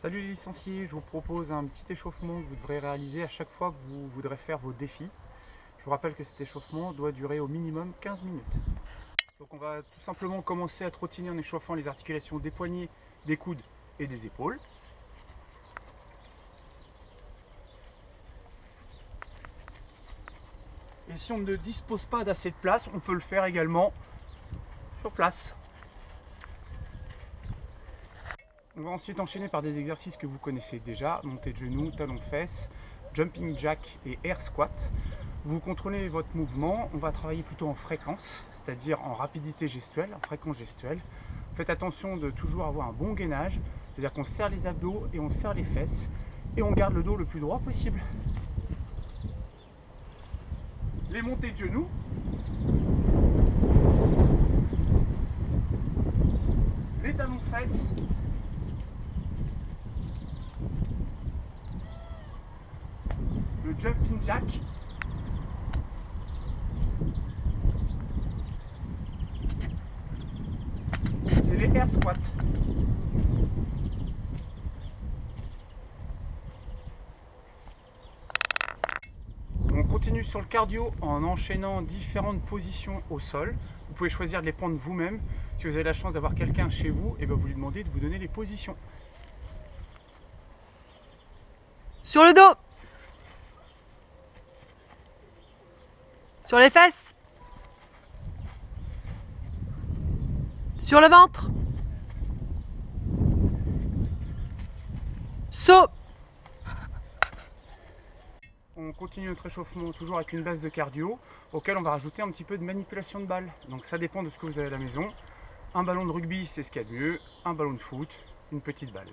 Salut les licenciés, je vous propose un petit échauffement que vous devrez réaliser à chaque fois que vous voudrez faire vos défis. Je vous rappelle que cet échauffement doit durer au minimum 15 minutes. Donc on va tout simplement commencer à trottiner en échauffant les articulations des poignets, des coudes et des épaules. Et si on ne dispose pas d'assez de place, on peut le faire également sur place. On va ensuite enchaîner par des exercices que vous connaissez déjà, montée de genoux, talons fesses, jumping jack et air squat. Vous contrôlez votre mouvement, on va travailler plutôt en fréquence, c'est-à-dire en rapidité gestuelle, en fréquence gestuelle. Faites attention de toujours avoir un bon gainage, c'est-à-dire qu'on serre les abdos et on serre les fesses et on garde le dos le plus droit possible. Les montées de genoux. Les talons fesses. Le jumping jack. Et les air squats. On continue sur le cardio en enchaînant différentes positions au sol. Vous pouvez choisir de les prendre vous-même. Si vous avez la chance d'avoir quelqu'un chez vous, et vous lui demandez de vous donner les positions. Sur le dos. Sur les fesses. Sur le ventre. Saut. On continue notre échauffement toujours avec une base de cardio auquel on va rajouter un petit peu de manipulation de balles. Donc ça dépend de ce que vous avez à la maison. Un ballon de rugby, c'est ce qu'il y a de mieux. Un ballon de foot, une petite balle.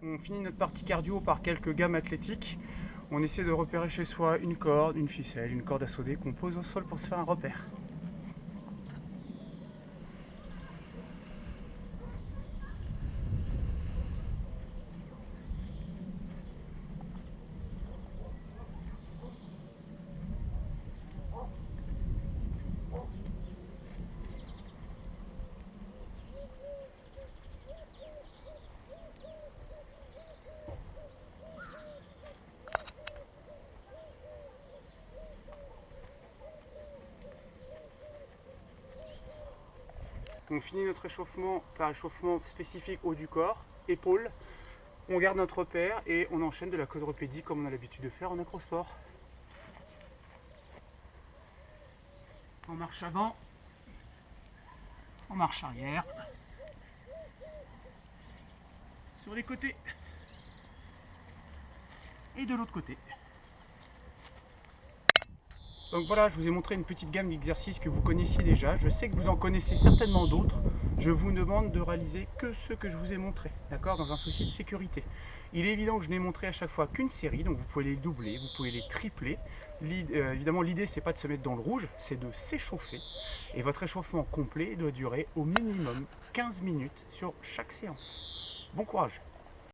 On finit notre partie cardio par quelques gammes athlétiques. On essaie de repérer chez soi une corde, une ficelle, une corde à sauter qu'on pose au sol pour se faire un repère. On finit notre échauffement par échauffement spécifique haut du corps, épaules. On garde notre repère et on enchaîne de la quadrupédie comme on a l'habitude de faire en acrosport. En marche avant, en marche arrière, sur les côtés et de l'autre côté. Donc voilà, je vous ai montré une petite gamme d'exercices que vous connaissiez déjà. Je sais que vous en connaissez certainement d'autres. Je vous demande de réaliser que ceux que je vous ai montrés, d'accord, dans un souci de sécurité. Il est évident que je n'ai montré à chaque fois qu'une série, donc vous pouvez les doubler, vous pouvez les tripler. Évidemment, l'idée, c'est pas de se mettre dans le rouge, c'est de s'échauffer. Et votre échauffement complet doit durer au minimum 15 minutes sur chaque séance. Bon courage!